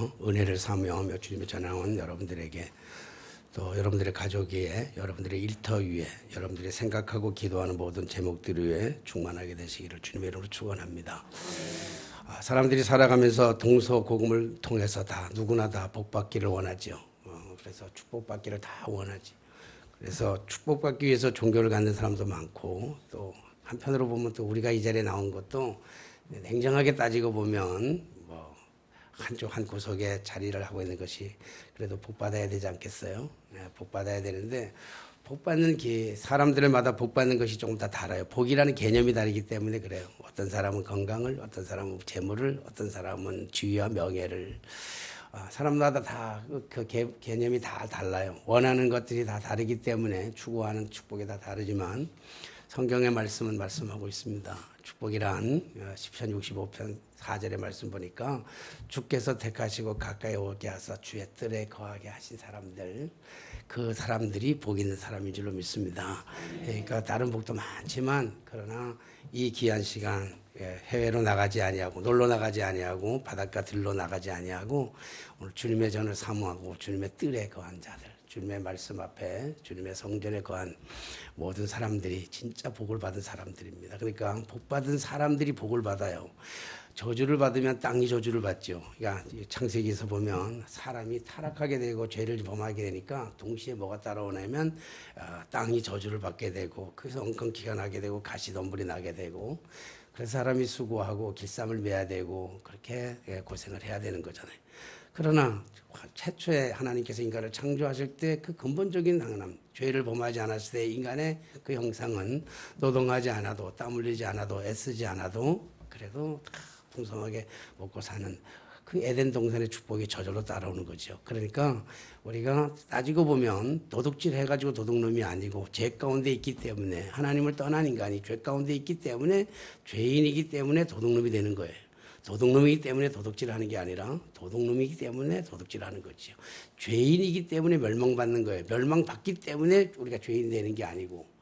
통해서 은혜를 사모하며 주님의 전하는 여러분들에게 또 여러분들의 가족 위에 여러분들의 일터 위에 여러분들이 생각하고 기도하는 모든 제목들 위에 충만하게 되시기를 주님의 이름으로 축원합니다. 사람들이 살아가면서 동서고금을 통해서 다 누구나 다 복받기를 원하죠. 그래서 축복받기를 다 원하지. 그래서 축복받기 위해서 종교를 갖는 사람도 많고 또 한편으로 보면 또 우리가 이 자리에 나온 것도 냉정하게 따지고 보면 뭐 한쪽 한 구석에 자리를 하고 있는 것이 그래도 복받아야 되지 않겠어요? 네, 복받아야 되는데 복받는 사람들마다 복받는 것이 조금 다 달라요. 복이라는 개념이 다르기 때문에 그래요. 어떤 사람은 건강을, 어떤 사람은 재물을, 어떤 사람은 지위와 명예를. 사람마다 다 그 개념이 다 달라요. 원하는 것들이 다 다르기 때문에 추구하는 축복이 다 다르지만 성경의 말씀은 말씀하고 있습니다. 축복이란 시편 65편 4절의 말씀 보니까 주께서 택하시고 가까이 오게 하사 주의 뜰에 거하게 하신 사람들, 그 사람들이 복 있는 사람인 줄로 믿습니다. 그러니까 다른 복도 많지만 그러나 이 귀한 시간 해외로 나가지 아니하고 놀러 나가지 아니하고 바닷가 들러 나가지 아니하고 오늘 주님의 전을 사모하고 주님의 뜰에 거한 자들, 주님의 말씀 앞에 주님의 성전에 거한 모든 사람들이 진짜 복을 받은 사람들입니다. 그러니까 복 받은 사람들이 복을 받아요. 저주를 받으면 땅이 저주를 받죠. 그러니까 창세기에서 보면 사람이 타락하게 되고 죄를 범하게 되니까 동시에 뭐가 따라오냐면 땅이 저주를 받게 되고 그래서 엉겅퀴가 나게 되고 가시덤불이 나게 되고 그래서 사람이 수고하고 길쌈을 매야 되고 그렇게 고생을 해야 되는 거잖아요. 그러나 최초에 하나님께서 인간을 창조하실 때 그 근본적인 하나님, 죄를 범하지 않았을 때 인간의 그 형상은 노동하지 않아도 땀 흘리지 않아도 애쓰지 않아도 그래도 풍성하게 먹고 사는 그 에덴 동산의 축복이 저절로 따라오는 거죠. 그러니까 우리가 따지고 보면 도둑질 해가지고 도둑놈이 아니고 죄 가운데 있기 때문에 하나님을 떠난 인간이 죄 가운데 있기 때문에 죄인이기 때문에 도둑놈이 되는 거예요. 도둑놈이기 때문에 도둑질하는 게 아니라 도둑놈이기 때문에 도둑질하는 거죠. 죄인이기 때문에 멸망받는 거예요. 멸망받기 때문에 우리가 죄인 되는 게 아니고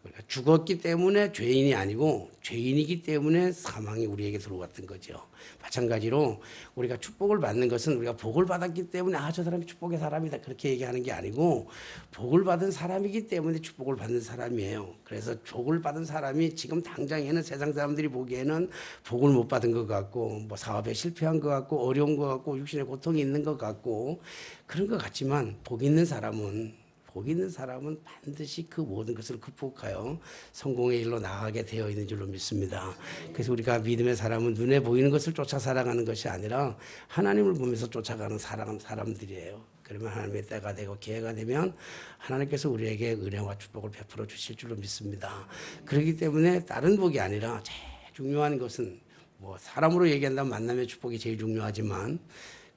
우리가 죽었기 때문에 죄인이 아니고 죄인이기 때문에 사망이 우리에게 들어왔던 거죠. 마찬가지로 우리가 축복을 받는 것은 우리가 복을 받았기 때문에 저 사람이 축복의 사람이다 그렇게 얘기하는 게 아니고 복을 받은 사람이기 때문에 축복을 받는 사람이에요. 그래서 복을 받은 사람이 지금 당장에는 세상 사람들이 보기에는 복을 못 받은 것 같고 뭐 사업에 실패한 것 같고 어려운 것 같고 육신의 고통이 있는 것 같고 그런 것 같지만 복 있는 사람은 반드시 그 모든 것을 극복하여 성공의 일로 나아가게 되어 있는 줄로 믿습니다. 그래서 우리가 믿음의 사람은 눈에 보이는 것을 쫓아 살아가는 것이 아니라 하나님을 보면서 쫓아가는 사람들이에요. 그러면 하나님의 때가 되고 기회가 되면 하나님께서 우리에게 은혜와 축복을 베풀어 주실 줄로 믿습니다. 그렇기 때문에 다른 복이 아니라 제일 중요한 것은 뭐 사람으로 얘기한다면 만남의 축복이 제일 중요하지만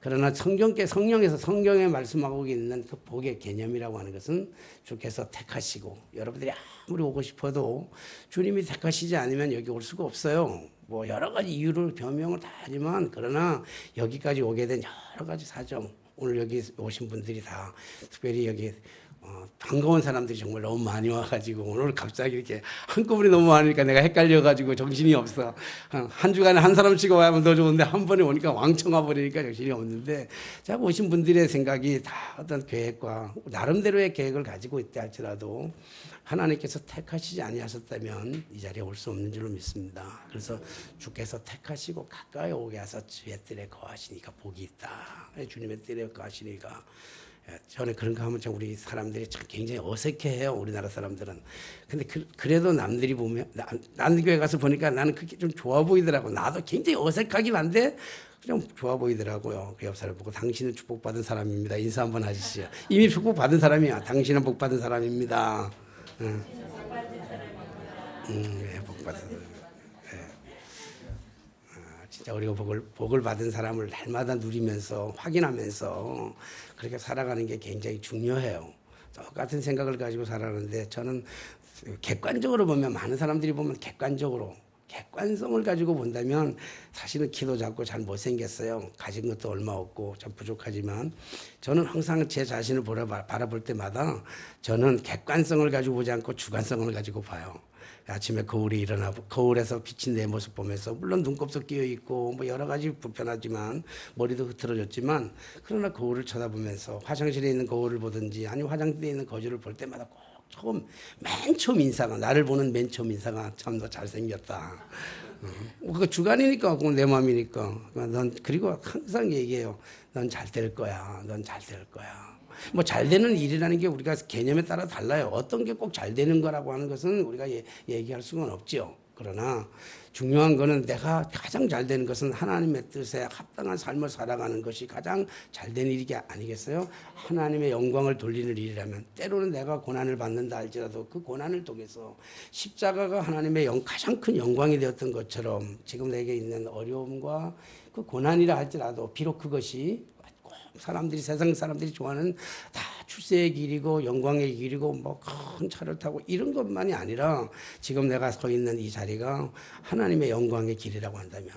그러나 성경에 말씀하고 있는 그 복의 개념이라고 하는 것은 주께서 택하시고 여러분들이 아무리 오고 싶어도 주님이 택하시지 않으면 여기 올 수가 없어요. 뭐 여러 가지 이유를 변명을 다 하지만 그러나 여기까지 오게 된 여러 가지 사정 오늘 여기 오신 분들이 다 특별히 여기 반가운 사람들이 정말 너무 많이 와가지고 오늘 갑자기 이렇게 한꺼번에 너무 많으니까 내가 헷갈려가지고 정신이 없어. 한 주간에 한 사람씩 와면 더 좋은데 한 번에 오니까 왕청 와버리니까 정신이 없는데 자 오신 분들의 생각이 다 어떤 계획과 나름대로의 계획을 가지고 있다 할지라도 하나님께서 택하시지 아니하셨다면 이 자리에 올 수 없는 줄로 믿습니다. 그래서 주께서 택하시고 가까이 오게 하사 주의 뜰에 거하시니까 복이 있다. 주님의 뜰에 거하시니까 저는 그런 거 하면 우리 사람들이 참 굉장히 어색해해요. 우리나라 사람들은. 근데 그래도 남들이 보면 난 교회 가서 보니까 나는 그게 좀 좋아 보이더라고. 나도 굉장히 어색하긴 한데 그냥 좋아 보이더라고요. 그 옆 사람 보고 당신은 축복받은 사람입니다. 인사 한번 하시죠. 이미 축복받은 사람이야. 당신은 복받은 사람입니다. 복받은 사람. 진짜 우리가 복을 받은 사람을 날마다 누리면서 확인하면서 그렇게 살아가는 게 굉장히 중요해요. 똑같은 생각을 가지고 살아가는데 저는 객관적으로 보면 많은 사람들이 보면 객관성을 가지고 본다면 사실은 키도 작고 잘 못생겼어요. 가진 것도 얼마 없고 좀 부족하지만 저는 항상 제 자신을 바라볼 때마다 저는 객관성을 가지고 보지 않고 주관성을 가지고 봐요. 아침에 거울이 일어나고 거울에서 비친 내 모습 보면서 물론 눈곱도 끼어 있고 뭐 여러 가지 불편하지만 머리도 흐트러졌지만 그러나 거울을 쳐다보면서 화장실에 있는 거울을 보든지 아니면 화장실에 있는 거울을 볼 때마다 꼭 맨 처음 인사가 나를 보는 맨 처음 인사가 참 너 잘생겼다. 그거 주관이니까 그건 내 마음이니까. 넌 그리고 항상 얘기해요. 넌 잘 될 거야. 넌 잘 될 거야. 뭐 잘 되는 일이라는 게 우리가 개념에 따라 달라요. 어떤 게 꼭 잘 되는 거라고 하는 것은 우리가 얘기할 수는 없죠. 그러나 중요한 거는 내가 가장 잘 되는 것은 하나님의 뜻에 합당한 삶을 살아가는 것이 가장 잘 되는 일이 아니겠어요? 하나님의 영광을 돌리는 일이라면 때로는 내가 고난을 받는다 할지라도 그 고난을 통해서 십자가가 하나님의 가장 큰 영광이 되었던 것처럼 지금 내게 있는 어려움과 그 고난이라 할지라도 비록 그것이 사람들이 세상 사람들이 좋아하는 다 출세의 길이고 영광의 길이고 뭐 큰 차를 타고 이런 것만이 아니라 지금 내가 서 있는 이 자리가 하나님의 영광의 길이라고 한다면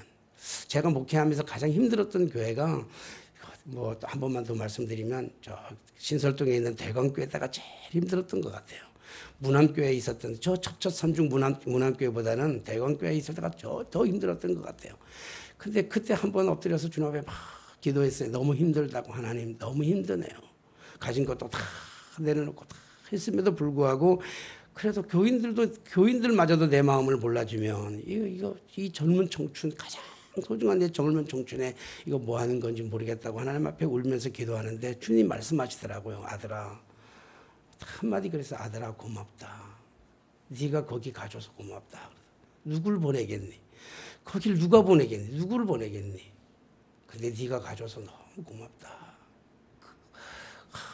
제가 목회하면서 가장 힘들었던 교회가 뭐 한 번만 더 말씀드리면 저 신설동에 있는 대광교회다가 제일 힘들었던 것 같아요. 문암교회에 있었던 저 첩첩 삼중 문암교회보다는 대광교회에 있을 때가 더 힘들었던 것 같아요. 근데 그때 한 번 엎드려서 주님 앞에 막 기도했어요. 너무 힘들다고 하나님 너무 힘드네요. 가진 것도 다 내려놓고 다 했음에도 불구하고 그래도 교인들마저도 내 마음을 몰라주면 이 젊은 청춘 가장 소중한 내 젊은 청춘에 이거 뭐 하는 건지 모르겠다고 하나님 앞에 울면서 기도하는데 주님 말씀하시더라고요. 아들아 한마디 그래서 아들아 고맙다. 네가 거기 가줘서 고맙다. 누굴 보내겠니? 거길 누가 보내겠니? 누구를 보내겠니? 근데 네가 가줘서 너무 고맙다.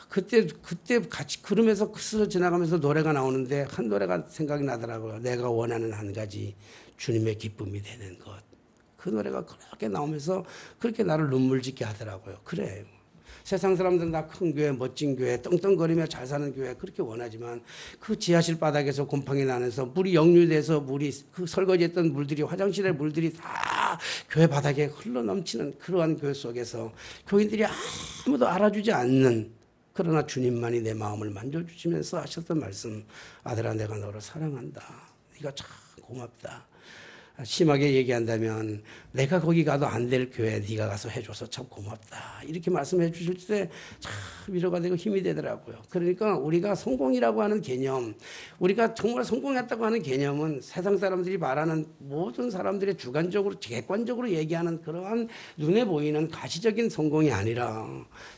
그때 같이 그러면서 스쳐 지나가면서 노래가 나오는데 한 노래가 생각이 나더라고요. 내가 원하는 한 가지 주님의 기쁨이 되는 것. 그 노래가 그렇게 나오면서 그렇게 나를 눈물 짓게 하더라고요. 그래. 세상 사람들은 다 큰 교회, 멋진 교회, 떵떵거리며 잘 사는 교회 그렇게 원하지만 그 지하실 바닥에서 곰팡이 나면서 물이 역류돼서 물이 그 설거지했던 물들이 화장실의 물들이 다 교회 바닥에 흘러 넘치는 그러한 교회 속에서 교인들이 아무도 알아주지 않는 그러나 주님만이 내 마음을 만져주시면서 하셨던 말씀 아들아 내가 너를 사랑한다. 네가 참 고맙다. 심하게 얘기한다면 내가 거기 가도 안 될 교회 네가 가서 해줘서 참 고맙다. 이렇게 말씀해 주실 때 참 위로가 되고 힘이 되더라고요. 그러니까 우리가 성공이라고 하는 개념, 우리가 정말 성공했다고 하는 개념은 세상 사람들이 말하는 모든 사람들의 주관적으로 객관적으로 얘기하는 그러한 눈에 보이는 가시적인 성공이 아니라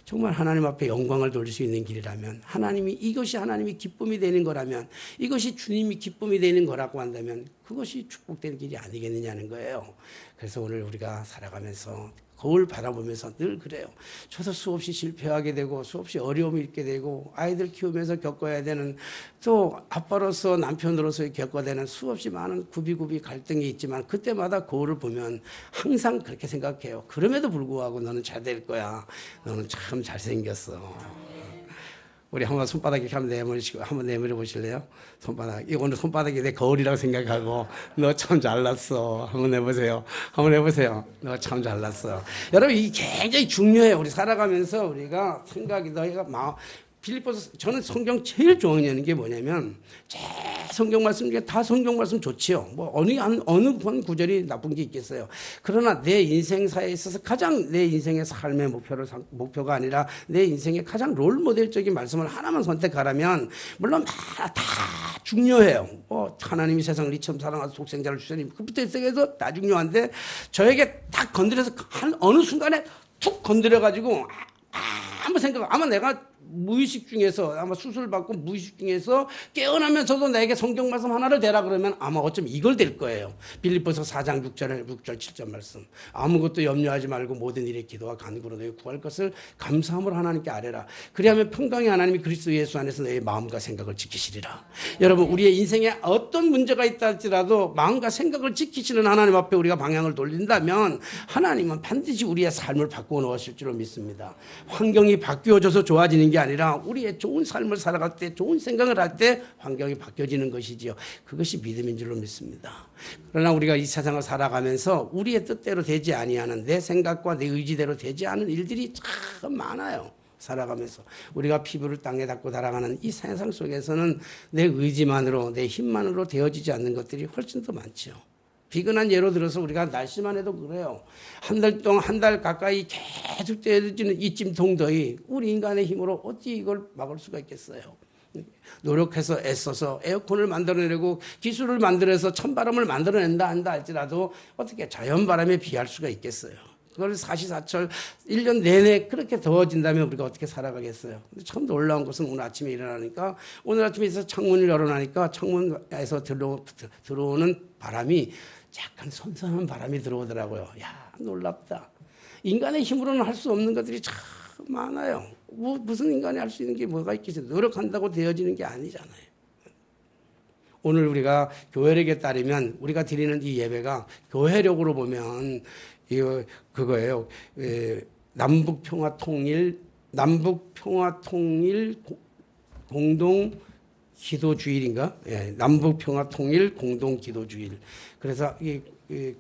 정말 하나님 앞에 영광을 돌릴 수 있는 길이라면 이것이 하나님이 기쁨이 되는 거라면 이것이 주님이 기쁨이 되는 거라고 한다면 그것이 축복되는 길이 아니겠느냐는 거예요. 그래서 오늘 우리가 살아가면서 거울 바라보면서 늘 그래요. 저도 수없이 실패하게 되고 수없이 어려움이 있게 되고 아이들 키우면서 겪어야 되는 또 아빠로서 남편으로서 겪어야 되는 수없이 많은 구비구비 갈등이 있지만 그때마다 거울을 보면 항상 그렇게 생각해요. 그럼에도 불구하고 너는 잘 될 거야. 너는 참 잘생겼어. 우리 한번 손바닥에 한번 내밀어 보실래요? 손바닥. 오늘 손바닥이 내 거울이라고 생각하고 너 참 잘났어. 한번 해보세요. 너 참 잘났어. 여러분 이게 굉장히 중요해요. 우리 살아가면서 우리가 생각이 너희가 빌립보서 저는 성경 제일 좋아하는 게 뭐냐면 성경 말씀 중에 다 성경 말씀 좋지요. 뭐 어느 한 구절이 나쁜 게 있겠어요. 그러나 내 인생사에 있어서 가장 내 인생의 삶의 목표가 아니라 내 인생의 가장 롤 모델적인 말씀을 하나만 선택하라면 물론 다 중요해요. 하나님이 세상을 이처럼 사랑하사 독생자를 주시니 그부터 시작해서 다 중요한데 저에게 딱 건드려서 어느 순간에 툭 건드려가지고 아마 내가 무의식 중에서 아마 수술받고 무의식 중에서 깨어나면서도 나에게 성경 말씀 하나를 대라 그러면 아마 어쩜 이걸 될 거예요. 빌립보서 4장 6절 7절 말씀. 아무것도 염려하지 말고 모든 일에 기도와 간구로 너희 구할 것을 감사함으로 하나님께 아뢰라. 그리하면 평강의 하나님이 그리스도 예수 안에서 너희 마음과 생각을 지키시리라. 여러분 우리의 인생에 어떤 문제가 있다 할지라도 마음과 생각을 지키시는 하나님 앞에 우리가 방향을 돌린다면 하나님은 반드시 우리의 삶을 바꾸어 놓으실 줄로 믿습니다. 환경이 바뀌어져서 좋아지는 게 아니라 우리의 좋은 삶을 살아갈 때 좋은 생각을 할 때 환경이 바뀌어지는 것이지요. 그것이 믿음인 줄로 믿습니다. 그러나 우리가 이 세상을 살아가면서 우리의 뜻대로 되지 아니하는 내 생각과 내 의지대로 되지 않은 일들이 참 많아요. 살아가면서 우리가 피부를 땅에 닿고 살아가는 이 세상 속에서는 내 의지만으로 내 힘만으로 되어지지 않는 것들이 훨씬 더 많죠. 비근한 예로 들어서 우리가 날씨만 해도 그래요. 한 달 동안 한 달 가까이 계속 되어지는 이 찜통더위 우리 인간의 힘으로 어찌 이걸 막을 수가 있겠어요. 노력해서 애써서 에어컨을 만들어내고 기술을 만들어서 찬바람을 만들어낸다 한다 할지라도 어떻게 자연바람에 비할 수가 있겠어요. 그걸 사시사철 1년 내내 그렇게 더워진다면 우리가 어떻게 살아가겠어요. 근데 참 놀라운 것은 오늘 아침에 일어나니까 오늘 아침에 창문을 열어놓으니까 창문에서 들어오는 바람이 약간 선선한 바람이 들어오더라고요. 야, 놀랍다. 인간의 힘으로는 할 수 없는 것들이 참 많아요. 무슨 인간이 할 수 있는 게 뭐가 있겠어요. 노력한다고 되어지는 게 아니잖아요. 오늘 우리가 교회력에 따르면 우리가 드리는 이 예배가 교회력으로 보면 이거 그거예요. 남북평화통일 공동 기도주일인가? 예, 남북평화통일 공동 기도주일. 그래서 이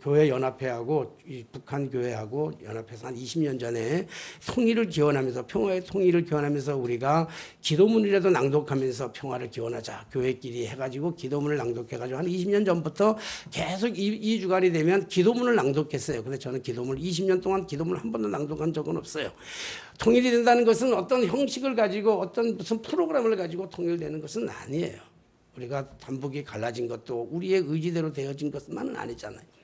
교회 연합회하고 이 북한 교회하고 연합해서 한 20년 전에 통일을 기원하면서 평화의 통일을 기원하면서 우리가 기도문이라도 낭독하면서 평화를 기원하자 교회끼리 해가지고 기도문을 낭독해가지고 한 20년 전부터 계속 이 주간이 되면 기도문을 낭독했어요. 근데 저는 기도문을 20년 동안 기도문을 한 번도 낭독한 적은 없어요. 통일이 된다는 것은 어떤 형식을 가지고 어떤 무슨 프로그램을 가지고 통일되는 것은 아니에요. 우리가 남북이 갈라진 것도 우리의 의지대로 되어진 것만은 아니잖아요.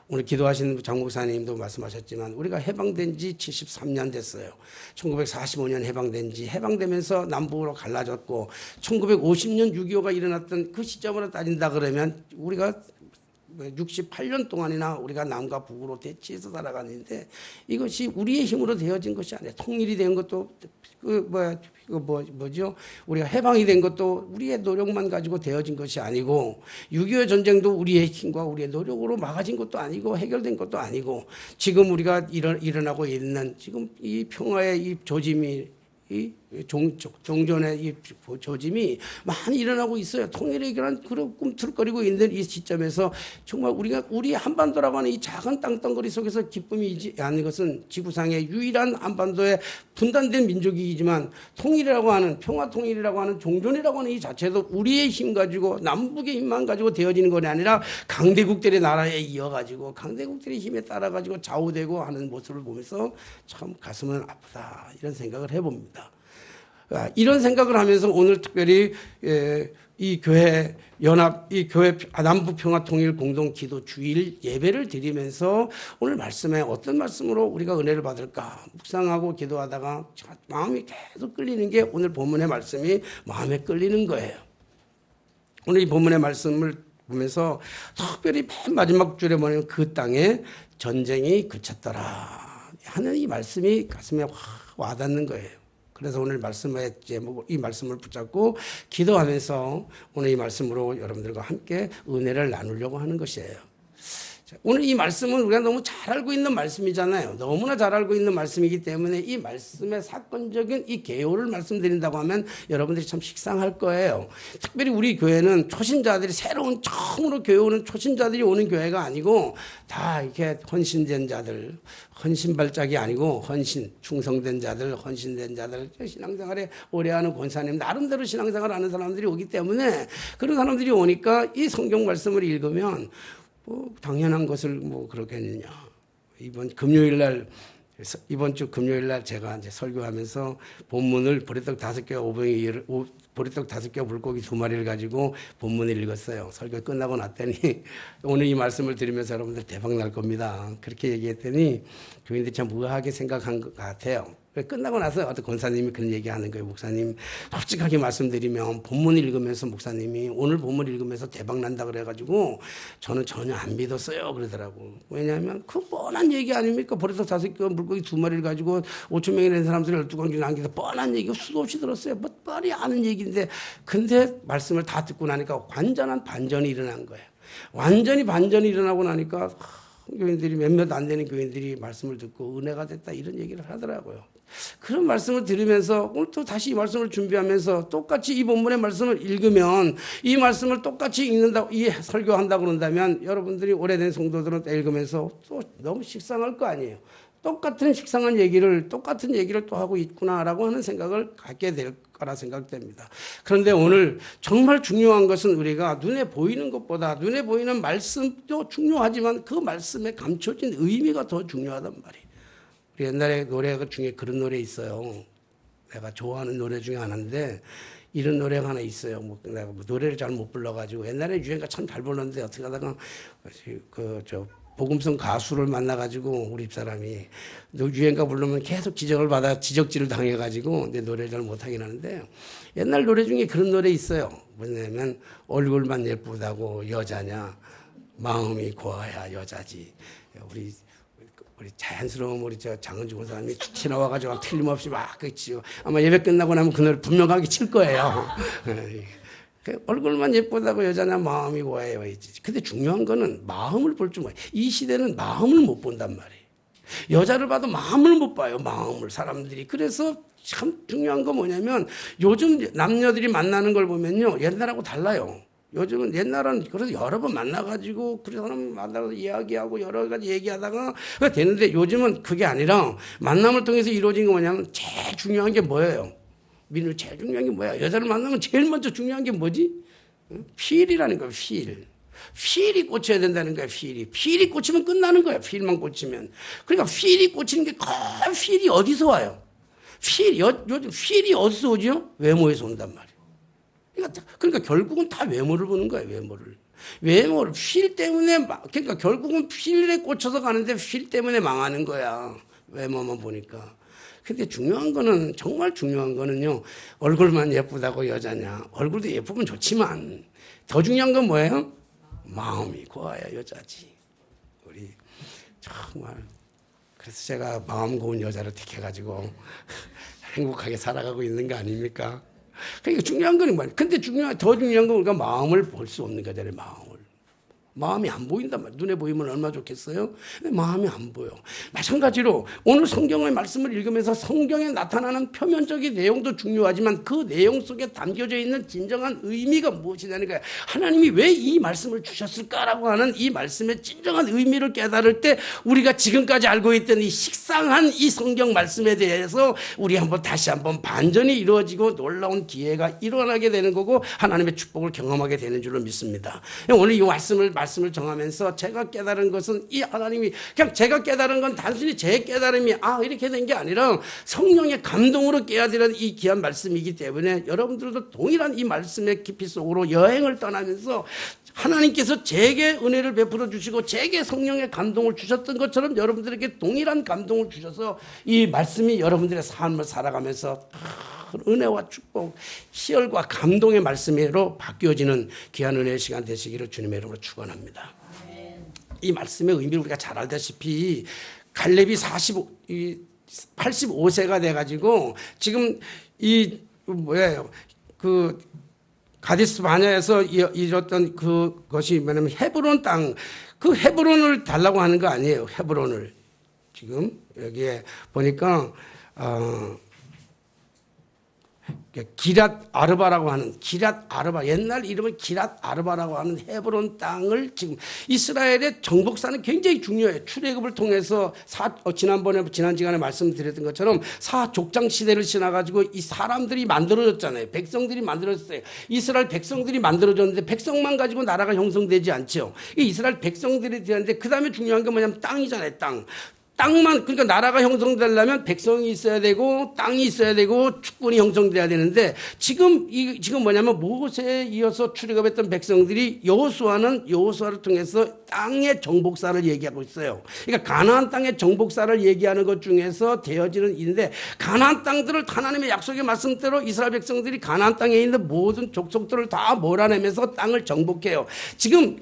오늘 기도하시는 장 목사님도 말씀하셨지만 우리가 해방된 지 73년 됐어요. 1945년 해방되면서 남북으로 갈라졌고 1950년 6.25가 일어났던 그 시점으로 따진다 그러면 우리가 68년 동안이나 우리가 남과 북으로 대치해서 살아가는데 이것이 우리의 힘으로 되어진 것이 아니에요. 통일이 된 것도 뭐죠? 우리가 해방이 된 것도 우리의 노력만 가지고 되어진 것이 아니고 6.25 전쟁도 우리의 힘과 우리의 노력으로 막아진 것도 아니고 해결된 것도 아니고 지금 우리가 일어나고 있는 지금 이 평화의 이 조짐이 이 종전의 이 조짐이 많이 일어나고 있어요. 통일에 관한 그런 꿈틀거리고 있는 이 시점에서 정말 우리 한반도라고 하는 이 작은 땅덩어리 속에서 기쁨이지 않는 것은 지구상의 유일한 한반도의 분단된 민족이지만 통일이라고 하는 평화 통일이라고 하는 종전이라고 하는 이 자체도 우리의 힘 가지고 남북의 힘만 가지고 되어지는 것이 아니라 강대국들의 나라에 이어가지고 강대국들의 힘에 따라가지고 좌우되고 하는 모습을 보면서 참 가슴은 아프다 이런 생각을 해봅니다. 이런 생각을 하면서 오늘 특별히 이 교회 연합, 이 교회 남북평화통일 공동기도 주일 예배를 드리면서 오늘 말씀에 어떤 말씀으로 우리가 은혜를 받을까 묵상하고 기도하다가 마음이 계속 끌리는 게 오늘 본문의 말씀이 마음에 끌리는 거예요. 오늘 이 본문의 말씀을 보면서 특별히 맨 마지막 줄에 보면 그 땅에 전쟁이 그쳤더라 하는 이 말씀이 가슴에 확 와닿는 거예요. 그래서 오늘 말씀의 제목, 이 말씀을 붙잡고 기도하면서 오늘 이 말씀으로 여러분들과 함께 은혜를 나누려고 하는 것이에요. 오늘 이 말씀은 우리가 너무 잘 알고 있는 말씀이잖아요. 너무나 잘 알고 있는 말씀이기 때문에 이 말씀의 사건적인 이 개요를 말씀드린다고 하면 여러분들이 참 식상할 거예요. 특별히 우리 교회는 초신자들이 새로운 처음으로 교회 오는 초신자들이 오는 교회가 아니고 다 이렇게 헌신된 자들, 헌신발작이 아니고 충성된 자들, 헌신된 자들, 신앙생활에 오래하는 권사님, 나름대로 신앙생활을 하는 사람들이 오기 때문에 그런 사람들이 오니까 이 성경 말씀을 읽으면 당연한 것을 그렇겠느냐. 이번 주 금요일 날 제가 이제 설교하면서 본문을 보리떡 5개와 보리떡 5개와 물고기 2마리를 가지고 본문을 읽었어요. 설교 끝나고 났더니 오늘 이 말씀을 들으면서 여러분들 대박 날 겁니다. 그렇게 얘기했더니 교인들이 참 우아하게 생각한 것 같아요. 끝나고 나서 어떤 권사님이 그런 얘기하는 거예요. 목사님 솔직하게 말씀드리면 본문 읽으면서 목사님이 오늘 본문 읽으면서 대박 난다 그래가지고 저는 전혀 안 믿었어요 그러더라고. 왜냐하면 그 뻔한 얘기 아닙니까? 보리떡 5개 물고기 2마리를 가지고 5천 명이 된 사람들이 12광주 남기서 뻔한 얘기 수도 없이 들었어요. 뻔히 아는 얘기인데 근데 말씀을 다 듣고 나니까 완전한 반전이 일어난 거예요. 완전히 반전이 일어나고 나니까 교인들이 몇몇 안 되는 교인들이 말씀을 듣고 은혜가 됐다 이런 얘기를 하더라고요. 그런 말씀을 들으면서 오늘 또 다시 이 말씀을 준비하면서 똑같이 이 본문의 말씀을 읽으면 이 말씀을 똑같이 읽는다고 설교한다고 그런다면 여러분들이 오래된 성도들은 읽으면서 또 너무 식상할 거 아니에요. 똑같은 식상한 얘기를 똑같은 얘기를 또 하고 있구나라고 하는 생각을 갖게 될 거라 생각됩니다. 그런데 오늘 정말 중요한 것은 우리가 눈에 보이는 것보다 눈에 보이는 말씀도 중요하지만 그 말씀에 감춰진 의미가 더 중요하단 말이에요. 우리 옛날에 노래 중에 그런 노래 있어요. 내가 좋아하는 노래 중에 하나인데 이런 노래가 하나 있어요. 내가 노래를 잘 못 불러가지고 옛날에 유행가 참 잘 불렀는데 어떻게 하다가 복음성 가수를 만나가지고 우리 집사람이 너 유행가 부르면 계속 지적을 받아 지적질을 당해가지고 내 노래를 잘 못하긴 하는데 옛날 노래 중에 그런 노래 있어요. 뭐냐면 얼굴만 예쁘다고 여자냐 마음이 고와야 여자지. 우리 자연스러운 우리 저 장은주 권사님이 튀어나와가지고 틀림없이 막 그치요. 아마 예배 끝나고 나면 그 노래 분명하게 칠 거예요. 얼굴만 예쁘다고 여자냐 마음이 고와야 여자지. 근데 중요한 거는 마음을 볼 줄 몰라요. 이 시대는 마음을 못 본단 말이에요. 여자를 봐도 마음을 못 봐요. 마음을 사람들이. 그래서 참 중요한 건 뭐냐면 요즘 남녀들이 만나는 걸 보면요 옛날하고 달라요. 요즘은 옛날은 그래서 여러 번 만나가지고 그 사람 만나서 이야기하고 여러 가지 얘기하다가 되는데 요즘은 그게 아니라 만남을 통해서 이루어진 거 뭐냐면 제일 중요한 게 뭐예요? 민우 제일 중요한 게 뭐야? 여자를 만나면 제일 먼저 중요한 게 뭐지? 필이라는 거예요. 필이 꽂혀야 된다는 거야. 필이 꽂히면 끝나는 거야. 필만 꽂히면. 그러니까 필이 꽂히는 게 필이 어디서 와요? 요즘 필이 어디서 오죠? 외모에서 온단 말이에요. 그러니까 결국은 다 외모를 보는 거예요. 외모를 필 때문에 그러니까 결국은 필에 꽂혀서 가는데 필 때문에 망하는 거야. 외모만 보니까. 근데 중요한 거는 정말 중요한 거는요. 얼굴만 예쁘다고 여자냐. 얼굴도 예쁘면 좋지만 더 중요한 건 뭐예요? 마음이 고와야 여자지. 우리 정말 그래서 제가 마음 고운 여자를 택해가지고 행복하게 살아가고 있는 거 아닙니까? 그러니까 중요한 거는 뭐야? 근데 더 중요한 건 우리가 마음을 볼 수 없는 거잖아요. 마음이 안 보인단 말이에요. 눈에 보이면 얼마나 좋겠어요? 근데 마음이 안 보여. 마찬가지로 오늘 성경의 말씀을 읽으면서 성경에 나타나는 표면적인 내용도 중요하지만 그 내용 속에 담겨져 있는 진정한 의미가 무엇이냐는 거예요. 하나님이 왜 이 말씀을 주셨을까라고 하는 이 말씀의 진정한 의미를 깨달을 때 우리가 지금까지 알고 있던 이 식상한 이 성경 말씀에 대해서 우리 다시 한번 반전이 이루어지고 놀라운 기회가 일어나게 되는 거고 하나님의 축복을 경험하게 되는 줄로 믿습니다. 오늘 이 말씀을 정하면서 제가 깨달은 것은 이 하나님이 그냥 제가 깨달은 건 단순히 제 깨달음이 이렇게 된 게 아니라 성령의 감동으로 깨달은 이 귀한 말씀이기 때문에 여러분들도 동일한 이 말씀의 깊이 속으로 여행을 떠나면서 하나님께서 제게 은혜를 베풀어 주시고 제게 성령의 감동을 주셨던 것처럼 여러분들에게 동일한 감동을 주셔서 이 말씀이 여러분들의 삶을 살아가면서 은혜와 축복, 희열과 감동의 말씀으로 바뀌어지는 귀한 은혜의 시간 되시기를 주님의 이름으로 축원합니다. 이 말씀의 의미를 우리가 잘 알다시피 갈렙이 85세가 돼가지고 지금 가데스 바네아에서 이뤘던 그것이 뭐냐면 헤브론 땅, 그 헤브론을 달라고 하는 거 아니에요. 헤브론을 지금 여기에 보니까 기랏 아르바라고 하는 옛날 이름은 기랏 아르바라고 하는 헤브론 땅을 지금 이스라엘의 정복사는 굉장히 중요해요. 출애굽을 통해서 지난 시간에 말씀드렸던 것처럼 사족장 시대를 지나가지고 이 사람들이 만들어졌잖아요. 백성들이 만들어졌어요. 이스라엘 백성들이 만들어졌는데 백성만 가지고 나라가 형성되지 않죠. 이스라엘 백성들이 되는데 그 다음에 중요한 게 뭐냐면 땅이잖아요. 땅만, 그러니까 나라가 형성되려면 백성이 있어야 되고 땅이 있어야 되고 축군이 형성돼야 되는데 지금 뭐냐면 모세에 이어서 출애굽했던 백성들이 여호수아를 통해서 땅의 정복사를 얘기하고 있어요. 그러니까 가나안 땅의 정복사를 얘기하는 것 중에서 되어지는 일인데 가나안 땅들을 하나님의 약속의 말씀대로 이스라엘 백성들이 가나안 땅에 있는 모든 족속들을 다 몰아내면서 땅을 정복해요. 지금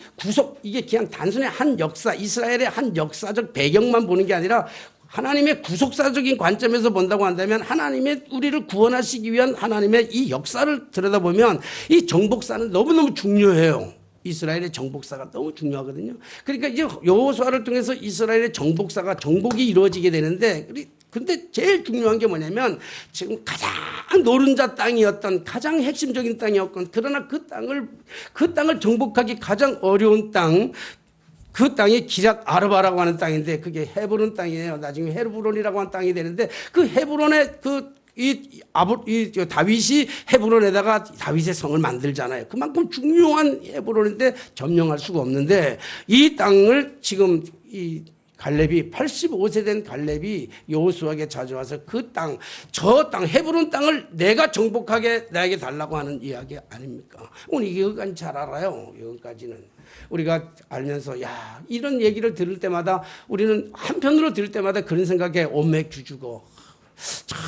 이게 그냥 단순히 한 역사, 이스라엘의 한 역사적 배경만 보는 게 아니라 하나님의 구속사적인 관점에서 본다고 한다면 하나님의 우리를 구원하시기 위한 하나님의 이 역사를 들여다보면 이 정복사는 너무너무 중요해요. 이스라엘의 정복사가 너무 중요하거든요. 그러니까 이제 여호수아를 통해서 이스라엘의 정복이 이루어지게 되는데 근데 제일 중요한 게 뭐냐면 지금 가장 노른자 땅이었던 가장 핵심적인 땅이었건 그러나 그 땅을 정복하기 가장 어려운 땅 그 땅이 기럇 아르바라고 하는 땅인데 그게 헤브론 땅이에요. 나중에 헤브론이라고 하는 땅이 되는데 그 헤브론의 다윗이 헤브론에다가 다윗의 성을 만들잖아요. 그만큼 중요한 헤브론인데 점령할 수가 없는데 이 땅을 지금 이 갈렙이 85세 된 갈렙이 여호수아에게 찾아와서 저 땅 헤브론 땅을 내가 정복하게 나에게 달라고 하는 이야기 아닙니까? 오늘 이거까지 잘 알아요. 이거까지는 우리가 알면서 이런 얘기를 들을 때마다 우리는 한편으로 들을 때마다 그런 생각에 온맥주주고 참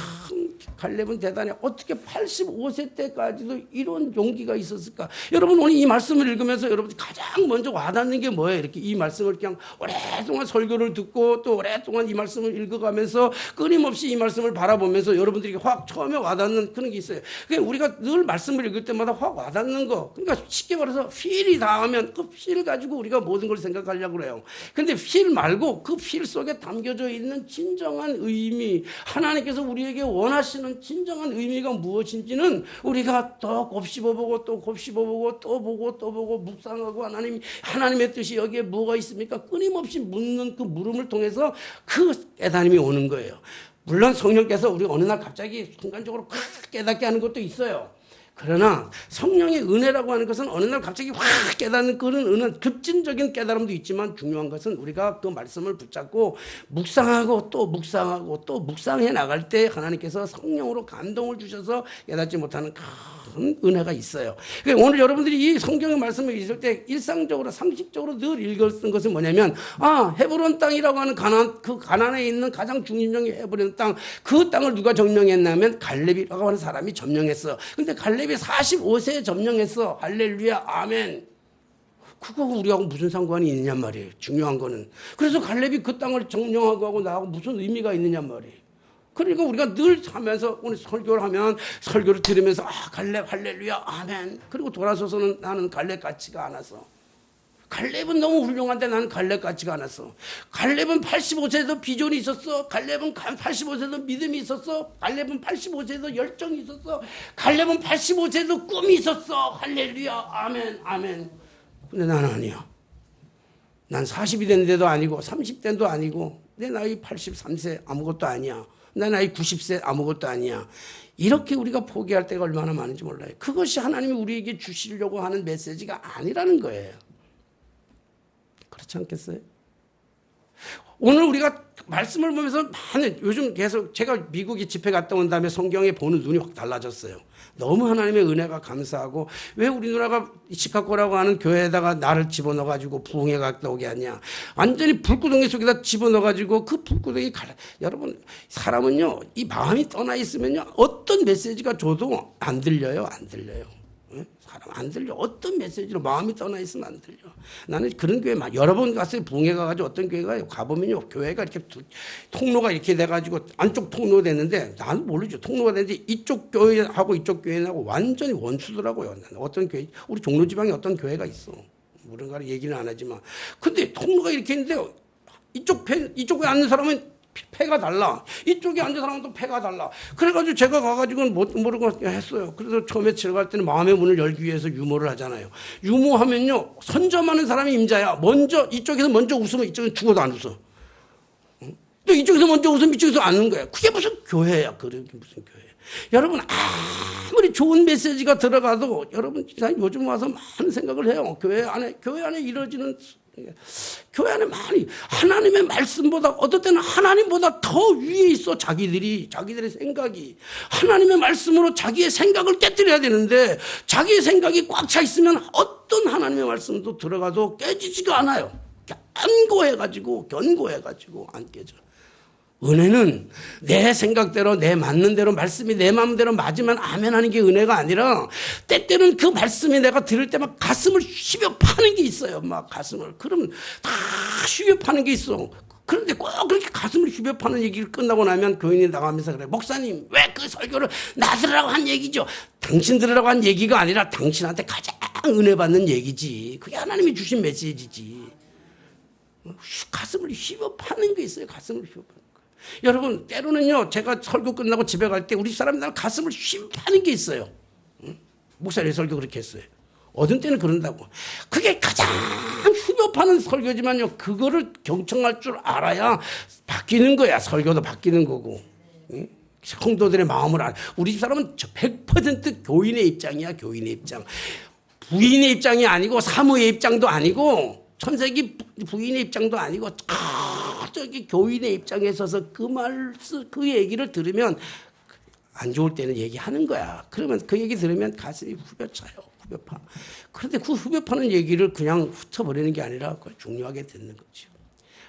갈렙은 대단해. 어떻게 85세 때까지도 이런 용기가 있었을까? 여러분 오늘 이 말씀을 읽으면서 여러분이 가장 먼저 와닿는 게 뭐예요? 이렇게 이 말씀을 그냥 오랫동안 설교를 듣고 또 오랫동안 이 말씀을 읽어가면서 끊임없이 이 말씀을 바라보면서 여러분들에게 확 처음에 와닿는 그런 게 있어요. 그러니까 우리가 늘 말씀을 읽을 때마다 확 와닿는 거. 그러니까 쉽게 말해서 필이 닿으면 그 필 가지고 우리가 모든 걸 생각하려고 그래요. 근데 필 말고 그 필 속에 담겨져 있는 진정한 의미, 하나님께서 우리에게 원하시는 진정한 의미가 무엇인지는 우리가 또 곱씹어보고 또 곱씹어보고 또 보고 또 보고 묵상하고 하나님의 뜻이 여기에 뭐가 있습니까? 끊임없이 묻는 그 물음을 통해서 그 깨달음이 오는 거예요. 물론 성령께서 우리 어느 날 갑자기 순간적으로 깨닫게 하는 것도 있어요. 그러나 성령의 은혜라고 하는 것은 어느 날 갑자기 확 깨닫는 그런 은혜, 급진적인 깨달음도 있지만 중요한 것은 우리가 그 말씀을 붙잡고 묵상하고 또 묵상하고 또 묵상해 나갈 때 하나님께서 성령으로 감동을 주셔서 깨닫지 못하는 큰 은혜가 있어요. 그러니까 오늘 여러분들이 이 성경의 말씀을 읽을 때 일상적으로 상식적으로 늘 읽었던 것은 뭐냐면 헤브론 땅이라고 하는 가나안에 있는 가장 중심적인 헤브론 땅, 그 땅을 누가 점령했냐면 갈렙이라고 하는 사람이 점령했어. 근데 갈렙이 45세에 점령했어. 할렐루야 아멘. 그거 우리하고 무슨 상관이 있느냐 말이에요. 중요한 거는. 그래서 갈렙이 그 땅을 점령하고 하고 나하고 무슨 의미가 있느냐 말이에요. 그러니까 우리가 늘 하면서 오늘 설교를 하면 설교를 들으면서 갈렙 할렐루야 아멘. 그리고 돌아서서는 나는 갈렙 같지가 않아서. 갈렙은 너무 훌륭한데 나는 갈렙 같지가 않았어. 갈렙은 85세에도 비전이 있었어. 갈렙은 85세에도 믿음이 있었어. 갈렙은 85세에도 열정이 있었어. 갈렙은 85세에도 꿈이 있었어. 할렐루야 아멘 아멘. 근데 나는 아니야. 난 40이 됐는데도 아니고 30대도 아니고 내 나이 83세 아무것도 아니야. 내 나이 90세 아무것도 아니야. 이렇게 우리가 포기할 때가 얼마나 많은지 몰라요. 그것이 하나님이 우리에게 주시려고 하는 메시지가 아니라는 거예요. 그렇지 않겠어요? 오늘 우리가 말씀을 보면서 요즘 계속 제가 미국에 집회 갔다 온 다음에 성경에 보는 눈이 확 달라졌어요. 너무 하나님의 은혜가 감사하고 왜 우리 누나가 시카고라고 하는 교회에다가 나를 집어넣어가지고 부흥회 갔다 오게 하냐. 완전히 불구덩이 속에다 집어넣어가지고 그 불구덩이 여러분 사람은요 이 마음이 떠나 있으면요 어떤 메시지가 줘도 안 들려요. 안 들려요. 사람 안 들려. 어떤 메시지로 마음이 떠나 있으면 안 들려. 나는 그런 교회 여러 번 갔어요. 부흥회 가가지고 어떤 교회가 가보면요. 교회가 이렇게 통로가 이렇게 돼가지고 안쪽 통로 됐는데 나는 모르죠. 통로가 됐는데 이쪽 교회하고 이쪽 교회하고 완전히 원수더라고요. 어떤 교회, 우리 종로지방에 어떤 교회가 있어. 우리가 얘기는 안 하지만. 근데 통로가 이렇게 있는데 이쪽에 앉는 사람은 패가 달라. 이쪽에 앉은 사람은 또 패가 달라. 그래가지고 제가 가가지고는 모르고 했어요. 그래서 처음에 들어갈 때는 마음의 문을 열기 위해서 유모를 하잖아요. 유모하면요, 선점하는 사람이 임자야. 이쪽에서 먼저 웃으면 이쪽은 죽어도 안 웃어. 또 이쪽에서 먼저 웃으면 이쪽에서 안 웃는 거야. 그게 무슨 교회야. 그게 무슨 교회야. 여러분, 아무리 좋은 메시지가 들어가도 여러분, 요즘 와서 많은 생각을 해요. 교회 안에 이루어지는 교회 안에 많이 하나님의 말씀보다 어떨 때는 하나님보다 더 위에 있어. 자기들의 생각이 하나님의 말씀으로 자기의 생각을 깨뜨려야 되는데 자기의 생각이 꽉 차 있으면 어떤 하나님의 말씀도 들어가도 깨지지가 않아요. 견고해가지고 안 깨져. 은혜는 내 생각대로 내 맞는 대로 말씀이 내 마음대로 맞으면 아멘 하는 게 은혜가 아니라 때때는 그 말씀이 내가 들을 때만 가슴을 휘벼 파는 게 있어요. 막 가슴을. 그러면 다 휘벼 파는 게 있어. 그런데 꼭 그렇게 가슴을 휘벼 파는 얘기를 끝나고 나면 교인이 나가면서 그래. 목사님 왜 그 설교를 나 들으라고 한 얘기죠. 당신 들으라고 한 얘기가 아니라 당신한테 가장 은혜 받는 얘기지. 그게 하나님이 주신 메시지지. 가슴을 휘벼 파는 게 있어요. 가슴을 휘벼 파는 거. 여러분 때로는요 제가 설교 끝나고 집에 갈 때 우리 사람들 가슴을 휘 파는 게 있어요. 목사님 설교 그렇게 했어요. 어떤 때는 그런다고. 그게 가장 휘벼 후벼 파는 설교지만요, 그거를 경청할 줄 알아야 바뀌는 거야. 설교도 바뀌는 거고. 응? 성도들의 마음을 우리 집 사람은 100% 교인의 입장이야. 교인의 입장. 부인의 입장이 아니고 사모의 입장도 아니고 천세기 부인의 입장도 아니고 저기 교인의 입장에 서서 그 얘기를 들으면 안 좋을 때는 얘기하는 거야. 그러면 그 얘기 들으면 가슴이 후벼차요. 후벼파. 그런데 그 후벼파는 얘기를 그냥 훑어버리는 게 아니라 그걸 중요하게 듣는 거죠.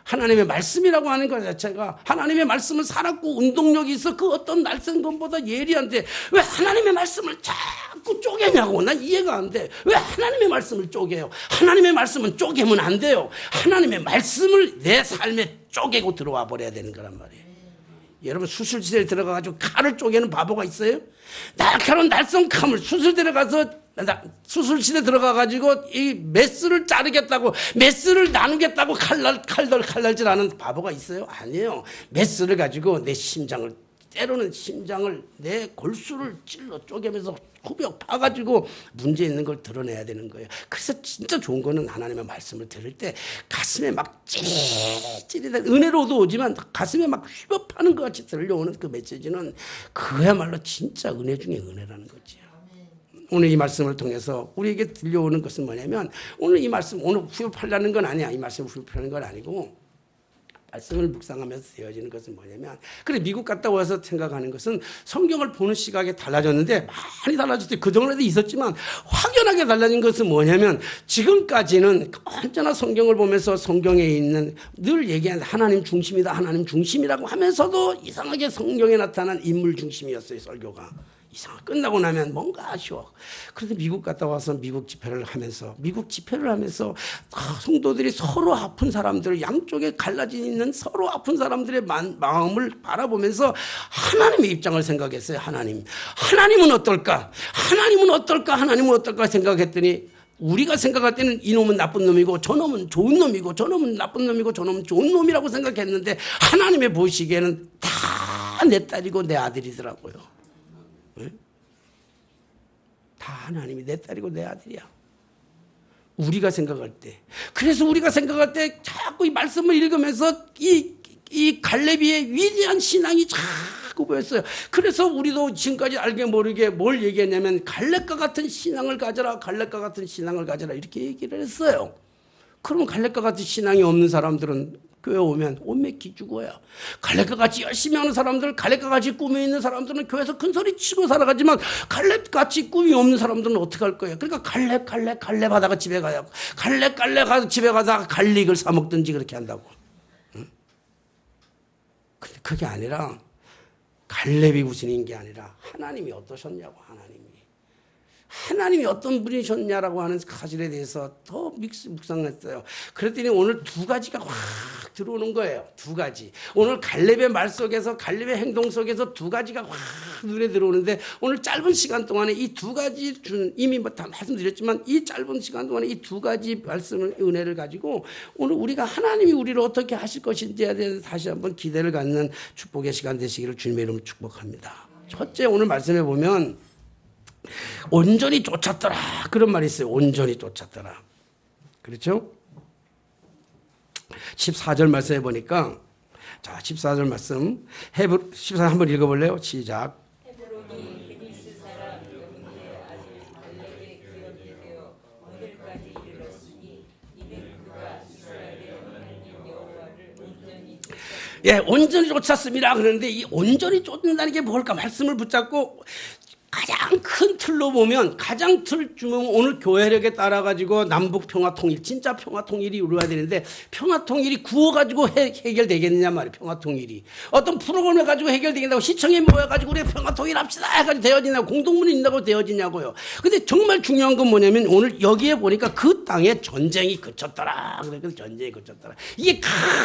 하나님의 말씀이라고 하는 것 자체가 하나님의 말씀을 살았고 운동력이 있어 그 어떤 날쌘 것보다 예리한데 왜 하나님의 말씀을 자꾸 쪼개냐고. 난 이해가 안 돼. 왜 하나님의 말씀을 쪼개요? 하나님의 말씀은 쪼개면 안 돼요. 하나님의 말씀을 내 삶에 쪼개고 들어와 버려야 되는 거란 말이에요. 여러분 수술실에 들어가가지고 칼을 쪼개는 바보가 있어요? 날카로운 날쌘 칼을 수술실에 들어가가지고 이 메스를 자르겠다고 메스를 나누겠다고 칼날질하는 바보가 있어요? 아니에요. 메스를 가지고 내 심장을 때로는 심장을 내 골수를 찔러 쪼개면서 후벼 파가지고 문제 있는 걸 드러내야 되는 거예요. 그래서 진짜 좋은 거는 하나님의 말씀을 들을 때 가슴에 막 찌릿찌릿한 은혜로도 오지만 가슴에 막 휘벼 파는 것 같이 들려오는 그 메시지는 그야말로 진짜 은혜 중에 은혜라는 거죠. 오늘 이 말씀을 통해서 우리에게 들려오는 것은 뭐냐면 오늘 이 말씀 오늘 후벼 팔라는 건 아니야. 이 말씀을 후벼 파는 건 아니고 말씀을 묵상하면서 되어지는 것은 뭐냐면 그래 미국 갔다 와서 생각하는 것은 성경을 보는 시각이 달라졌는데 많이 달라졌어요. 그전에도 있었지만 확연하게 달라진 것은 뭐냐면 지금까지는 언제나 성경을 보면서 성경에 있는 늘 얘기하는 하나님 중심이다. 하나님 중심이라고 하면서도 이상하게 성경에 나타난 인물 중심이었어요. 설교가. 이상하게 끝나고 나면 뭔가 아쉬워. 그런데 미국 갔다 와서 미국 집회를 하면서 성도들이 서로 아픈 사람들 양쪽에 갈라져 있는 서로 아픈 사람들의 마음을 바라보면서 하나님의 입장을 생각했어요. 하나님은 어떨까? 하나님은 어떨까 생각했더니 우리가 생각할 때는 이놈은 나쁜 놈이고 저놈은 좋은 놈이고 저놈은 나쁜 놈이고 저놈은 좋은 놈이라고 생각했는데 하나님의 보시기에는 다 내 딸이고 내 아들이더라고요. 다 하나님이 내 딸이고 내 아들이야. 우리가 생각할 때. 그래서 우리가 생각할 때 자꾸 이 말씀을 읽으면서 이 갈렙이의 위대한 신앙이 자꾸 보였어요. 그래서 우리도 지금까지 알게 모르게 뭘 얘기했냐면 갈렙과 같은 신앙을 가져라. 이렇게 얘기를 했어요. 그러면 갈렙과 같은 신앙이 없는 사람들은 교회 오면 온맥기 죽어요. 갈렙과 같이 열심히 하는 사람들, 갈렙과 같이 꿈이 있는 사람들은 교회에서 큰 소리 치고 살아가지만 갈렙같이 꿈이 없는 사람들은 어떻게 할 거예요? 그러니까 갈렙 하다가 집에 가요. 갈렙 가서 집에 가다가 갈릭을 사 먹든지 그렇게 한다고. 응? 근데 그게 아니라 갈렙이 우선인 게 아니라 하나님이 어떠셨냐고. 하나님이 어떤 분이셨냐라고 하는 사실에 대해서 더 묵상했어요. 그랬더니 오늘 두 가지가 확 들어오는 거예요. 두 가지. 오늘 갈렙의 말 속에서 갈렙의 행동 속에서 두 가지가 확 눈에 들어오는데 오늘 짧은 시간 동안에 이 두 가지 이미 다 말씀드렸지만 이 짧은 시간 동안에 이 두 가지 말씀을 은혜를 가지고 오늘 우리가 하나님이 우리를 어떻게 하실 것인지에 대해서 다시 한번 기대를 갖는 축복의 시간 되시기를 주님의 이름으로 축복합니다. 첫째 오늘 말씀해 보면 온전히 쫓았더라. 그런 말이 있어요. 온전히 쫓았더라. 그렇죠? 14절 말씀해 보니까 자, 14절 말씀 14절 한번 읽어볼래요? 시작. 예, 온전히 쫓았습니다. 그런데 이 온전히 쫓는다는 게 뭘까? 말씀을 붙잡고 가장 큰 틀로 보면 가장 틀 주면 오늘 교회력에 따라 가지고 남북 평화 통일 진짜 평화 통일이 이루어야 되는데 평화 통일이 구호 가지고 해결되겠느냐 말이에요. 평화 통일이 어떤 프로그램을 가지고 해결되겠다고 시청에 모여 가지고 우리 평화 통일합시다 해가지고 되어지냐고 공동문이 있다고 되어지냐고요. 근데 정말 중요한 건 뭐냐면 오늘 여기에 보니까 그 땅에 전쟁이 그쳤더라. 그래서 전쟁이 그쳤더라. 이게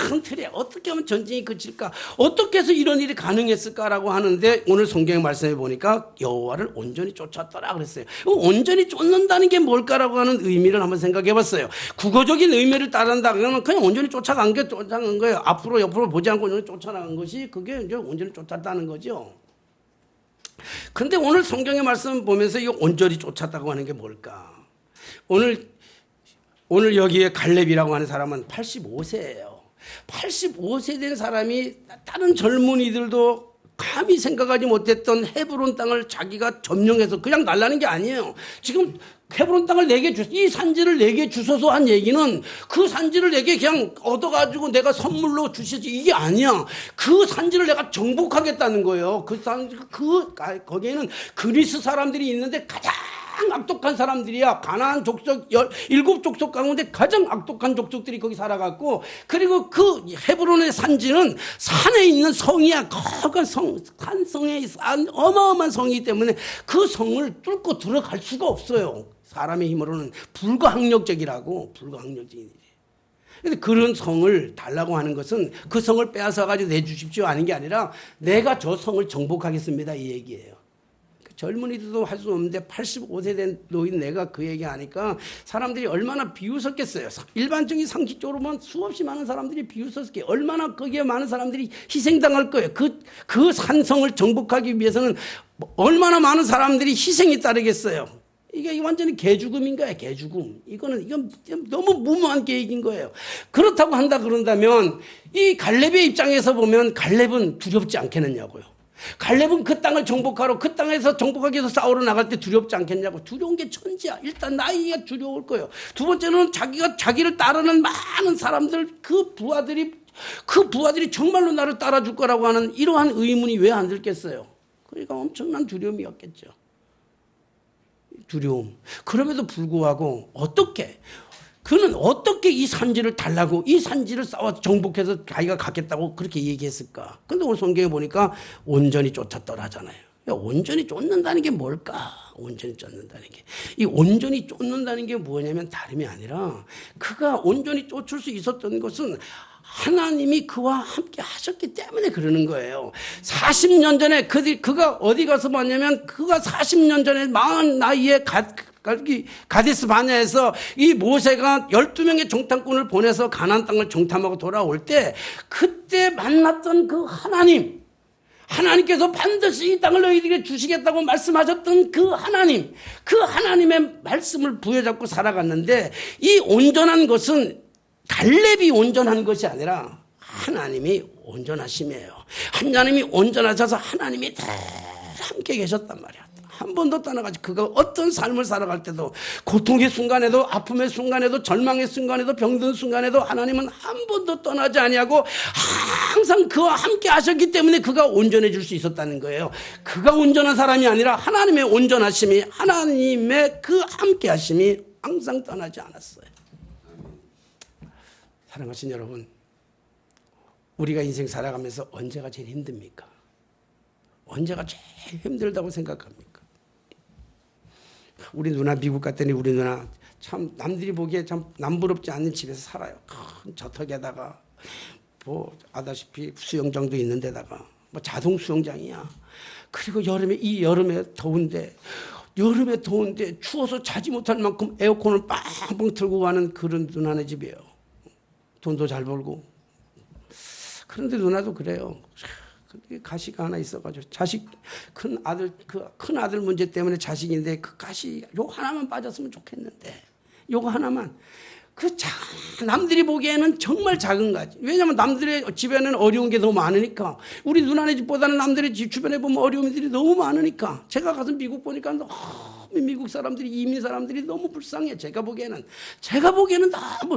큰 틀이야. 어떻게 하면 전쟁이 그칠까? 어떻게 해서 이런 일이 가능했을까라고 하는데 오늘 성경 말씀해 보니까 여호와 온전히 쫓았더라 그랬어요. 온전히 쫓는다는 게 뭘까라고 하는 의미를 한번 생각해 봤어요. 국어적인 의미를 따른다 그러면 그냥 온전히 쫓아간 거예요. 앞으로 옆으로 보지 않고 온전히 쫓아나간 것이 그게 이제 온전히 쫓았다는 거죠. 그런데 오늘 성경의 말씀 보면서 이 온전히 쫓았다고 하는 게 뭘까? 오늘 오늘 여기에 갈렙이라고 하는 사람은 85세예요. 85세 된 사람이 다른 젊은이들도 감히 생각하지 못했던 헤브론 땅을 자기가 점령해서 그냥 날라는 게 아니에요. 지금 헤브론 땅을 내게 이 산지를 내게 주소서 한 얘기는 그 산지를 내게 그냥 얻어가지고 내가 선물로 주시지 이게 아니야. 그 산지를 내가 정복하겠다는 거예요. 거기에는 그리스 사람들이 있는데 가장 악독한 사람들이야. 가나안 족속 7족속 가운데 가장 악독한 족속들이 거기 살아갔고, 그리고 그 헤브론의 산지는 산에 있는 성이야. 거가 산성에 어마어마한 성이기 때문에 그 성을 뚫고 들어갈 수가 없어요. 사람의 힘으로는 불가항력적이라고. 불가항력적인 일이에요. 그런데 그런 성을 달라고 하는 것은 그 성을 빼앗아 가지고 내주십시오 하는 게 아니라 내가 저 성을 정복하겠습니다 이 얘기예요. 젊은이들도 할 수 없는데 85세 된 노인 내가 그 얘기하니까 사람들이 얼마나 비웃었겠어요. 일반적인 상식적으로 보면 수없이 많은 사람들이 비웃었겠어요. 얼마나 거기에 많은 사람들이 희생당할 거예요. 그 산성을 정복하기 위해서는 얼마나 많은 사람들이 희생이 따르겠어요. 이게 완전히 개죽음인 거예요. 개죽음. 이건 너무 무모한 계획인 거예요. 그렇다고 그런다면 이 갈렙의 입장에서 보면 갈렙은 두렵지 않겠느냐고요. 갈렙은 그 땅을 정복하러 그 땅에서 정복하기 위해서 싸우러 나갈 때 두렵지 않겠냐고. 두려운 게 천지야. 일단 나이가 두려울 거예요. 두 번째는 자기를 따르는 많은 사람들, 그 부하들이 정말로 나를 따라줄 거라고 하는 이러한 의문이 왜 안 들겠어요. 그러니까 엄청난 두려움이었겠죠. 두려움. 그럼에도 불구하고 그는 어떻게 이 산지를 달라고 이 산지를 싸워서 정복해서 자기가 갖겠다고 그렇게 얘기했을까? 근데 오늘 성경에 보니까 온전히 쫓았더라 하잖아요. 온전히 쫓는다는 게 뭘까? 온전히 쫓는다는 게. 이 온전히 쫓는다는 게 뭐냐면 다름이 아니라 그가 온전히 쫓을 수 있었던 것은 하나님이 그와 함께 하셨기 때문에 그러는 거예요. 40년 전에 그가 어디 가서 봤냐면 그가 40년 전에 40 나이에 가데스 바네아에서 이 모세가 12명의 정탐꾼을 보내서 가나안 땅을 정탐하고 돌아올 때 그때 만났던 그 하나님께서 반드시 이 땅을 너희들에게 주시겠다고 말씀하셨던 그 하나님의 말씀을 부여잡고 살아갔는데, 이 온전한 것은 갈렙이 온전한 것이 아니라 하나님이 온전하심이에요. 하나님이 온전하셔서 하나님이 다 함께 계셨단 말이야. 한 번도 떠나가지고 그가 어떤 삶을 살아갈 때도, 고통의 순간에도, 아픔의 순간에도, 절망의 순간에도, 병든 순간에도 하나님은 한 번도 떠나지 아니하고 항상 그와 함께 하셨기 때문에 그가 온전해질 수 있었다는 거예요. 그가 온전한 사람이 아니라 하나님의 온전하심이, 하나님의 그 함께 하심이 항상 떠나지 않았어요. 사랑하신 여러분, 우리가 인생 살아가면서 언제가 제일 힘듭니까? 언제가 제일 힘들다고 생각합니까? 우리 누나 미국 갔더니 우리 누나 참 남들이 보기에 참 남부럽지 않은 집에서 살아요. 큰 저택에다가 뭐 아다시피 수영장도 있는 데다가 뭐 자동 수영장이야. 그리고 여름에 더운데 추워서 자지 못할 만큼 에어컨을 빵빵 틀고 가는 그런 누나네 집이에요. 돈도 잘 벌고. 그런데 누나도 그래요. 가시가 하나 있어가지고 큰 아들 문제 때문에 자식인데 그 가시 요거 하나만 빠졌으면 좋겠는데, 요거 하나만. 남들이 보기에는 정말 작은 가지. 왜냐하면 남들의 집에는 어려운 게 너무 많으니까. 우리 누나네 집보다는 남들의 집 주변에 보면 어려움들이 너무 많으니까. 제가 가서 미국 보니까 너무 미국 사람들이, 이민 사람들이 너무 불쌍해. 제가 보기에는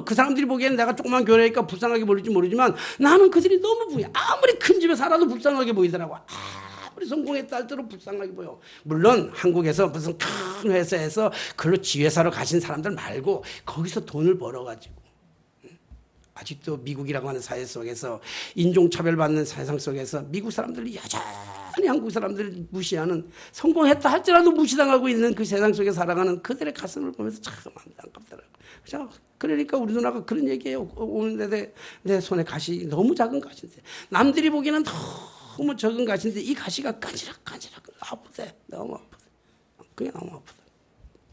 그 사람들이 보기에는 내가 조그만 교회니까 불쌍하게 보일지 모르지만 나는 그들이 너무 부해. 아무리 큰 집에 살아도 불쌍하게 보이더라고. 아무리 성공의 딸들은 불쌍하게 보여. 물론 한국에서 무슨 큰 회사에서 그걸로 지회사로 가신 사람들 말고 거기서 돈을 벌어가지고 아직도 미국이라고 하는 사회 속에서 인종차별받는 세상 속에서 미국 사람들이 여전히 한국 사람들을 무시하는, 성공했다 할지라도 무시당하고 있는 그 세상 속에 살아가는 그들의 가슴을 보면서 참 안타깝더라고요. 그러니까 우리 누나가 그런 얘기해요. 오는데 내 손에 가시 너무 작은 가시인데, 남들이 보기에는 너무 적은 가시인데 이 가시가 까지락까지락 아프대. 너무 아프대. 그게 너무 아프다.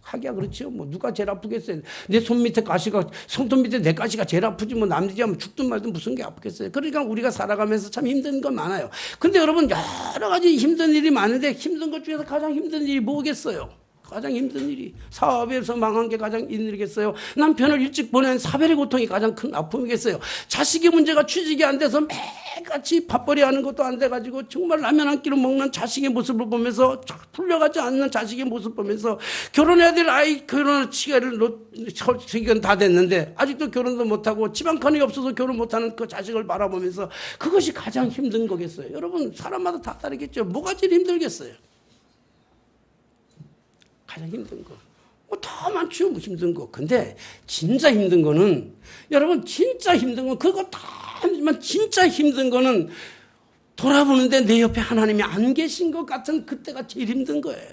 하기야 그렇지요. 뭐 누가 제일 아프겠어요. 내 손 밑에 가시가, 손톱 밑에 내 가시가 제일 아프지 뭐 남들이 하면 죽든 말든 무슨 게 아프겠어요. 그러니까 우리가 살아가면서 참 힘든 건 많아요. 근데 여러분, 여러 가지 힘든 일이 많은데 힘든 것 중에서 가장 힘든 일이 뭐겠어요? 가장 힘든 일이. 사업에서 망한 게 가장 힘들겠어요? 남편을 일찍 보낸 사별의 고통이 가장 큰 아픔이겠어요? 자식의 문제가 취직이 안 돼서 매일같이 밥벌이 하는 것도 안 돼가지고 정말 라면 한 끼로 먹는 자식의 모습을 보면서 풀려가지 않는 자식의 모습 보면서 결혼해야 될 아이 결혼할 시기는 다 됐는데 아직도 결혼도 못하고 집 한 칸이 없어서 결혼 못하는 그 자식을 바라보면서 그것이 가장 힘든 거겠어요. 여러분 사람마다 다 다르겠죠. 뭐가 제일 힘들겠어요? 가장 힘든 거. 뭐 다 많죠. 힘든 거. 근데 진짜 힘든 거는 여러분 진짜 힘든 건 그거 다 하지만 진짜 힘든 거는 돌아보는데 내 옆에 하나님이 안 계신 것 같은 그때가 제일 힘든 거예요.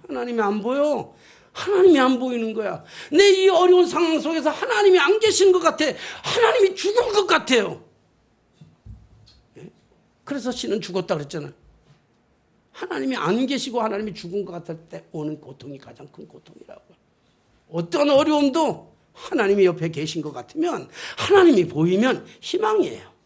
하나님이 안 보여. 하나님이 안 보이는 거야. 내 이 어려운 상황 속에서 하나님이 안 계신 것 같아. 하나님이 죽은 것 같아요. 그래서 신은 죽었다 그랬잖아요. 하나님이 안 계시고 하나님이 죽은 것 같을 때 오는 고통이 가장 큰 고통이라고요. 어떤 어려움도 하나님이 옆에 계신 것 같으면 하나님이 보이면 희망이에요.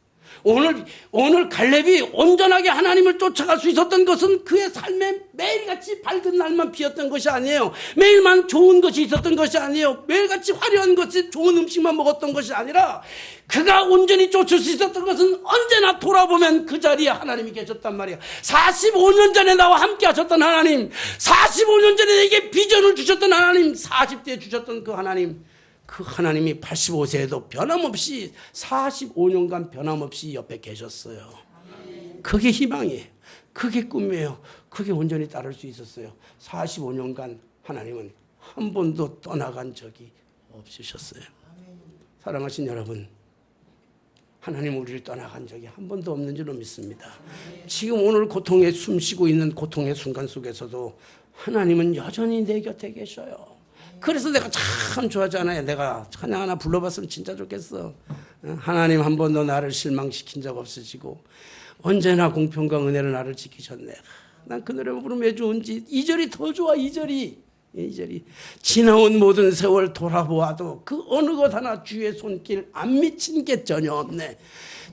오늘 갈렙이 온전하게 하나님을 쫓아갈 수 있었던 것은 그의 삶에 매일같이 밝은 날만 비었던 것이 아니에요. 매일만 좋은 것이 있었던 것이 아니에요. 매일같이 화려한 것이 좋은 음식만 먹었던 것이 아니라 그가 온전히 쫓을 수 있었던 것은 언제나 돌아보면 그 자리에 하나님이 계셨단 말이에요. 45년 전에 나와 함께 하셨던 하나님, 45년 전에 내게 비전을 주셨던 하나님, 40대에 주셨던 그 하나님, 그 하나님이 85세에도 변함없이 45년간 변함없이 옆에 계셨어요. 그게 희망이에요. 그게 꿈이에요. 그게 온전히 따를 수 있었어요. 45년간 하나님은 한 번도 떠나간 적이 없으셨어요. 사랑하신 여러분, 하나님 우리를 떠나간 적이 한 번도 없는 줄로 믿습니다. 지금 오늘 고통에 숨쉬고 있는 고통의 순간 속에서도 하나님은 여전히 내 곁에 계셔요. 그래서 내가 참 좋아하잖아요. 내가 찬양 하나 불러봤으면 진짜 좋겠어. 하나님 한 번도 나를 실망시킨 적 없으시고 언제나 공평과 은혜를 나를 지키셨네. 난 그 노래 부르면 왜 좋은지 2절이 더 좋아. 2절이 지나온 모든 세월 돌아보아도 그 어느 것 하나 주의 손길 안 미친 게 전혀 없네.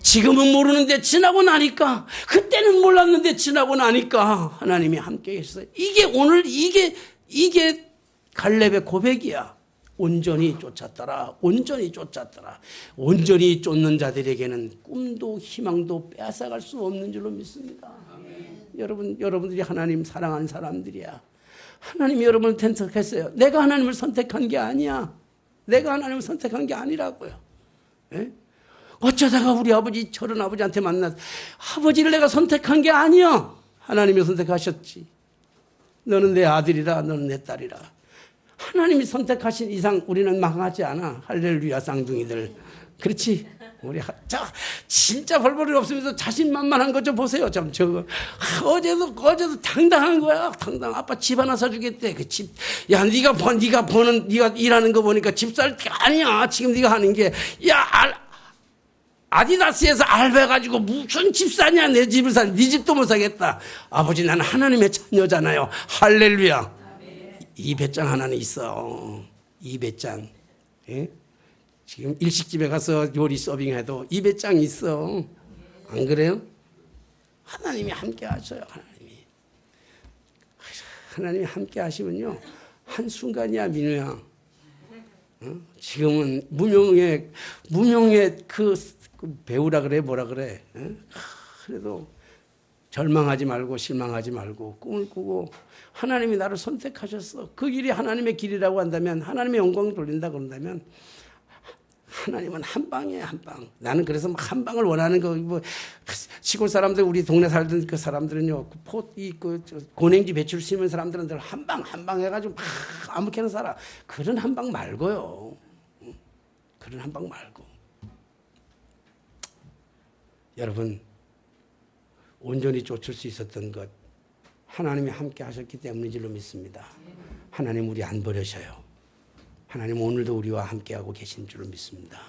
지금은 모르는데 지나고 나니까, 그때는 몰랐는데 지나고 나니까 하나님이 함께 계셨어요. 이게 오늘 이게 갈렙의 고백이야. 온전히 쫓았더라. 온전히 쫓았더라. 온전히 쫓는 자들에게는 꿈도 희망도 빼앗아갈 수 없는 줄로 믿습니다. 여러분들이 하나님 사랑하는 사람들이야. 하나님이 여러분을 선택했어요. 내가 하나님을 선택한 게 아니야. 내가 하나님을 선택한 게 아니라고요. 예? 어쩌다가 우리 아버지 저런 아버지한테 만나서 아버지를 내가 선택한 게 아니야. 하나님이 선택하셨지. 너는 내 아들이라, 너는 내 딸이라. 하나님이 선택하신 이상 우리는 망하지 않아. 할렐루야 쌍둥이들. 그렇지? 우리 진짜 벌벌이 없으면서 자신만만한 것 좀 보세요. 어제도 당당한 거야. 당당. 아빠 집 하나 사주겠대. 그 집. 야, 네가 일하는 거 보니까 집 살 게 아니야. 지금 네가 하는 게. 야, 아디다스에서 알바해가지고 무슨 집 사냐. 내 집을 사. 네 집도 못 사겠다. 아버지, 나는 하나님의 자녀잖아요. 할렐루야. 이 배짱 하나는 있어. 이 배짱. 예? 지금 일식집에 가서 요리 서빙해도 이 배짱 있어. 안 그래요? 하나님이 함께 하셔요. 하나님이 함께 하시면요. 한순간이야, 민우야. 지금은 무명의 그 배우라 그래, 뭐라 그래. 그래도 절망하지 말고 실망하지 말고 꿈을 꾸고 하나님이 나를 선택하셨어. 그 길이 하나님의 길이라고 한다면, 하나님의 영광을 돌린다 그런다면 하나님은 한 방이에요, 한 방. 나는 그래서 한 방을 원하는 거, 시골 사람들, 우리 동네 살던 그 사람들은요, 고냉지 배추를 심은 사람들은 한 방 해가지고 막 아무렇게나 살아. 그런 한 방 말고요. 그런 한 방 말고. 여러분, 온전히 쫓을 수 있었던 것, 하나님이 함께 하셨기 때문인 줄로 믿습니다. 하나님 우리 안 버리셔요. 하나님 오늘도 우리와 함께하고 계신 줄로 믿습니다.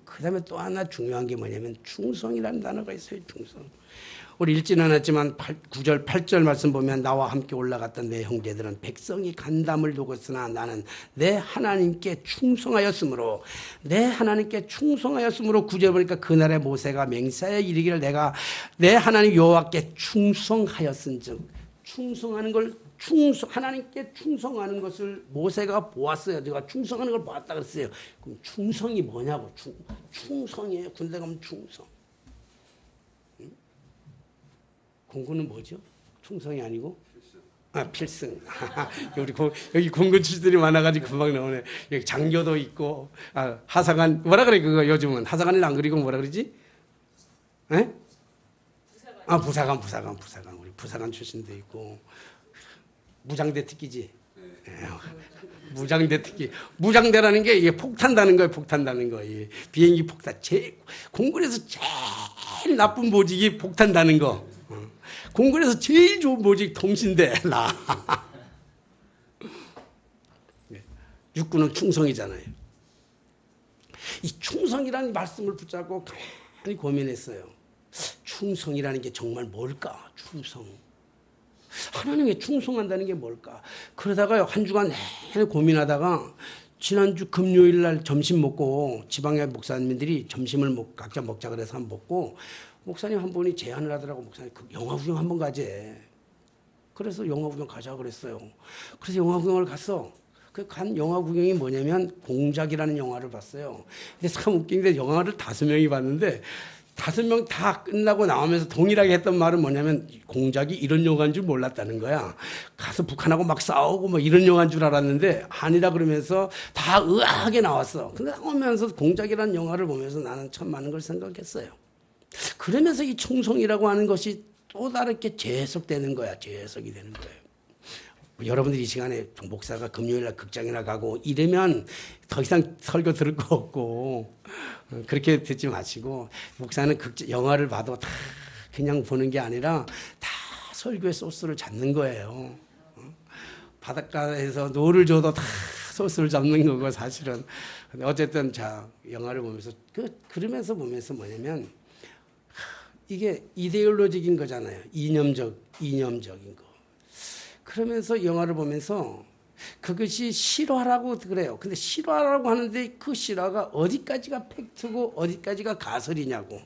그 다음에 또 하나 중요한 게 뭐냐면 충성이라는 단어가 있어요. 충성. 우리 읽지는 않았지만 9절 8절 말씀 보면 나와 함께 올라갔던 내 형제들은 백성이 간담을 두었으나 나는 내 하나님께 충성하였으므로 9절 보니까 그날에 모세가 맹세하여 이르기를 내가 내 하나님 여호와께 충성하였은즉 충성하는 걸 하나님께 충성하는 것을 모세가 보았어요. 내가 충성하는 걸 보았다 그랬어요. 그럼 충성이 뭐냐고. 충성이에요. 군대 가면 충성. 응? 공군은 뭐죠? 충성이 아니고 필승. 우리 여기 공군 출신들이 많아가지고 금방 나오네. 여기 장교도 있고 하사관 뭐라 그래 그거 요즘은 하사관을 안 그리고 뭐라 그러지? 에? 부사관 우리 부사관 출신도 있고 무장대 특기지. 무장대 특기. 무장대라는 게 이게 폭탄다는 거예요. 폭탄다는 거. 비행기 폭탄. 공군에서 제일 나쁜 보직이 폭탄다는 거. 공군에서 제일 좋은 보직 통신대. 육군은 충성이잖아요. 이 충성이라는 말씀을 붙잡고 가만히 고민했어요. 충성이라는 게 정말 뭘까? 충성. 하나님께 충성한다는 게 뭘까? 그러다가요, 한 주간 내내 고민하다가 지난주 금요일 날 점심 먹고 지방의 목사님들이 점심을 각자 먹자 그래서 한번 먹고 목사님 한 분이 제안을 하더라고. 목사님 그 영화 구경 한번 가재. 그래서 영화 구경 가자 그랬어요. 그래서 영화 구경을 갔어. 그 간 영화 구경이 뭐냐면 공작이라는 영화를 봤어요. 근데 참 웃긴 게 영화를 5명이 봤는데 5명 다 끝나고 나오면서 동일하게 했던 말은 뭐냐면 공작이 이런 영화인 줄 몰랐다는 거야. 가서 북한하고 막 싸우고 뭐 이런 영화인 줄 알았는데 아니라 그러면서 다 의아하게 나왔어. 근데 나오면서 공작이라는 영화를 보면서 나는 참 많은 걸 생각했어요. 그러면서 이 충성이라고 하는 것이 또 다르게 재해석되는 거야. 재해석이 되는 거예요. 여러분들이 이 시간에 목사가 금요일날 극장이나 가고 이러면 더 이상 설교 들을 거 없고 그렇게 듣지 마시고 목사는 영화를 봐도 다 그냥 보는 게 아니라 다 설교의 소스를 잡는 거예요. 바닷가에서 노를 줘도 다 소스를 잡는 거고 사실은. 근데 어쨌든 자 영화를 보면서 그러면서 보면서 뭐냐면 이게 이데올로직인 거잖아요. 이념적인 거. 그러면서 영화를 보면서 그것이 실화라고 그래요. 근데 실화라고 하는데 그 실화가 어디까지가 팩트고 어디까지가 가설이냐고.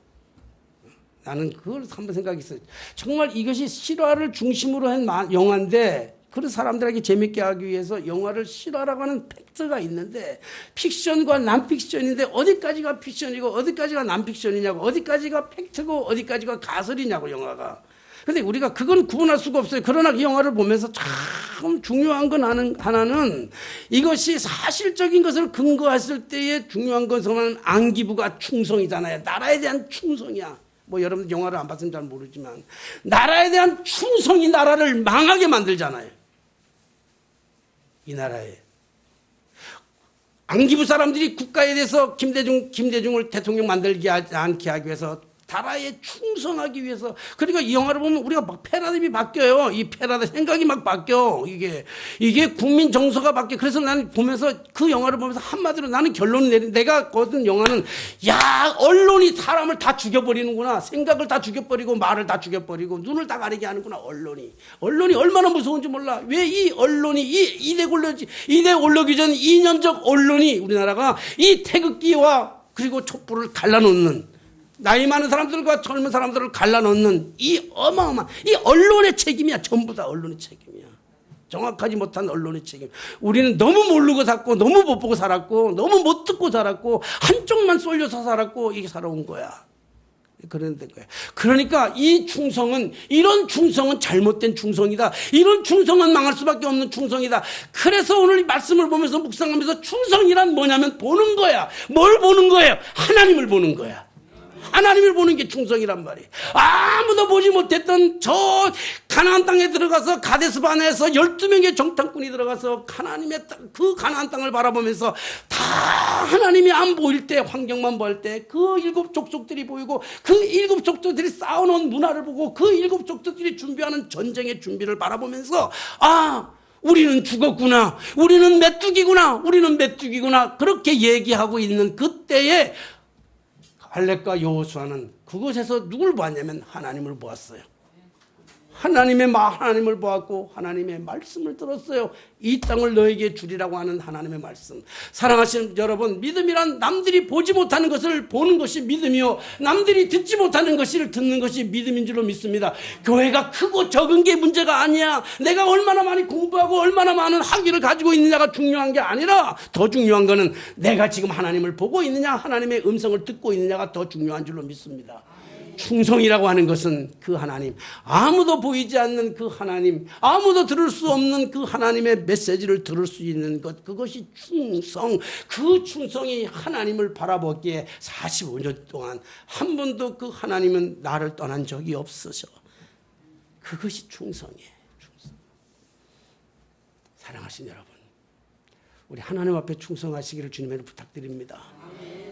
나는 그걸 한번 생각했어요. 정말 이것이 실화를 중심으로 한 영화인데 그런 사람들에게 재밌게 하기 위해서 영화를 실화라고 하는 팩트가 있는데 픽션과 난픽션인데 어디까지가 픽션이고 어디까지가 난픽션이냐고, 어디까지가 팩트고 어디까지가 가설이냐고 영화가. 근데 우리가 그건 구분할 수가 없어요. 그러나 이 영화를 보면서 참 중요한 건 하나는 이것이 사실적인 것을 근거했을 때의 중요한 것은 안기부가 충성이잖아요. 나라에 대한 충성이야. 뭐 여러분 영화를 안 봤으면 잘 모르지만 나라에 대한 충성이 나라를 망하게 만들잖아요. 이 나라에. 안기부 사람들이 국가에 대해서 김대중을 대통령 만들지 않게 하기 위해서 나라에 충성하기 위해서. 그러니까 이 영화를 보면 우리가 막 패러다임이 바뀌어요. 이 패러다임 생각이 막 바뀌어. 이게 국민 정서가 바뀌어. 그래서 나는 보면서 그 영화를 보면서 한마디로 나는 결론을 내린, 내가 거둔 영화는 야 언론이 사람을 다 죽여버리는구나. 생각을 다 죽여버리고 말을 다 죽여버리고 눈을 다 가리게 하는구나. 언론이 얼마나 무서운지 몰라. 왜 이 언론이 이 이데올로기전 이념적 언론이 우리나라가 이 태극기와 그리고 촛불을 갈라놓는, 나이 많은 사람들과 젊은 사람들을 갈라놓는 이 어마어마한 이 언론의 책임이야. 전부 다 언론의 책임이야. 정확하지 못한 언론의 책임. 우리는 너무 모르고 살고 너무 못 보고 살았고 너무 못 듣고 살았고 한쪽만 쏠려서 살았고 이게 살아온 거야. 그런 거야. 그러니까 이런 충성은 잘못된 충성이다. 이런 충성은 망할 수밖에 없는 충성이다. 그래서 오늘 이 말씀을 보면서 묵상하면서 충성이란 뭐냐면 보는 거야. 뭘 보는 거예요? 하나님을 보는 거야. 하나님을 보는 게 충성이란 말이에요. 아무도 보지 못했던 저 가나안 땅에 들어가서 가데스 바네에서 12명의 정탐꾼이 들어가서 그 가나안 땅을 바라보면서 다 하나님이 안 보일 때, 환경만 보일 때 그 7 족속들이 보이고 그 7 족속들이 쌓아놓은 문화를 보고 그 7 족속들이 준비하는 전쟁의 준비를 바라보면서 우리는 죽었구나. 우리는 메뚜기구나. 그렇게 얘기하고 있는 그때에 갈렙과 여호수아는 그곳에서 누굴 보았냐면 하나님을 보았어요. 하나님을 보았고 하나님의 말씀을 들었어요. 이 땅을 너에게 주리라고 하는 하나님의 말씀. 사랑하시는 여러분, 믿음이란 남들이 보지 못하는 것을 보는 것이 믿음이요, 남들이 듣지 못하는 것을 듣는 것이 믿음인 줄로 믿습니다. 교회가 크고 적은 게 문제가 아니야. 내가 얼마나 많이 공부하고 얼마나 많은 학위를 가지고 있느냐가 중요한 게 아니라, 더 중요한 거는 내가 지금 하나님을 보고 있느냐, 하나님의 음성을 듣고 있느냐가 더 중요한 줄로 믿습니다. 충성이라고 하는 것은 그 하나님, 아무도 보이지 않는 그 하나님, 아무도 들을 수 없는 그 하나님의 메시지를 들을 수 있는 것, 그것이 충성. 그 충성이 하나님을 바라보기에 45년 동안 한 번도 그 하나님은 나를 떠난 적이 없으셔. 그것이 충성이에요. 충성. 사랑하신 여러분, 우리 하나님 앞에 충성하시기를 주님으로 부탁드립니다.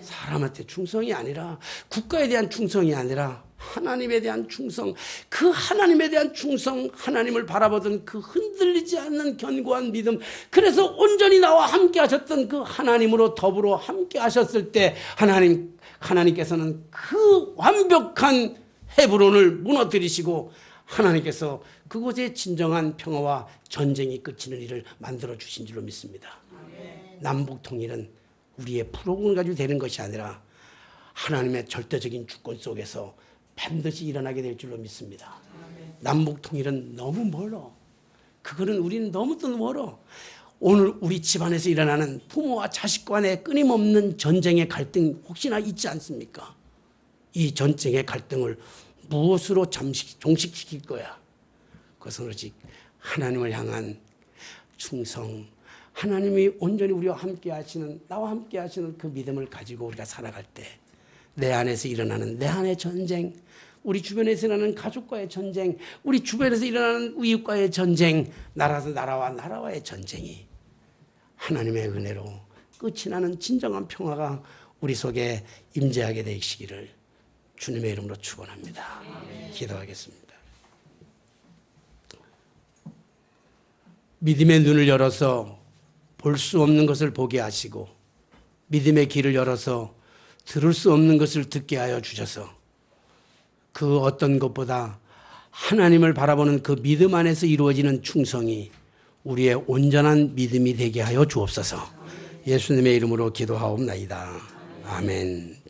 사람한테 충성이 아니라, 국가에 대한 충성이 아니라 하나님에 대한 충성, 그 하나님에 대한 충성, 하나님을 바라보던 그 흔들리지 않는 견고한 믿음, 그래서 온전히 나와 함께 하셨던 그 하나님으로 더불어 함께 하셨을 때 하나님께서는 그 완벽한 헤브론을 무너뜨리시고 하나님께서 그곳에 진정한 평화와 전쟁이 그치는 일을 만들어 주신 줄로 믿습니다. 남북 통일은 우리의 프로그램을 가지고 되는 것이 아니라 하나님의 절대적인 주권 속에서 반드시 일어나게 될 줄로 믿습니다. 남북 통일은 너무 멀어. 그거는 우리는 너무도 멀어. 오늘 우리 집안에서 일어나는 부모와 자식 간의 끊임없는 전쟁의 갈등 혹시나 있지 않습니까? 이 전쟁의 갈등을 무엇으로 종식시킬 거야? 그것은 오직 하나님을 향한 충성, 하나님이 온전히 우리와 함께 하시는, 나와 함께 하시는 그 믿음을 가지고 우리가 살아갈 때 내 안에서 일어나는 내 안의 전쟁, 우리 주변에서 일어나는 가족과의 전쟁, 우리 주변에서 일어나는 이웃과의 전쟁, 나라와 나라와의 전쟁이 하나님의 은혜로 끝이 나는 진정한 평화가 우리 속에 임재하게 되시기를 주님의 이름으로 축원합니다. 기도하겠습니다. 믿음의 눈을 열어서 볼 수 없는 것을 보게 하시고, 믿음의 길을 열어서 들을 수 없는 것을 듣게 하여 주셔서 그 어떤 것보다 하나님을 바라보는 그 믿음 안에서 이루어지는 충성이 우리의 온전한 믿음이 되게 하여 주옵소서. 예수님의 이름으로 기도하옵나이다. 아멘.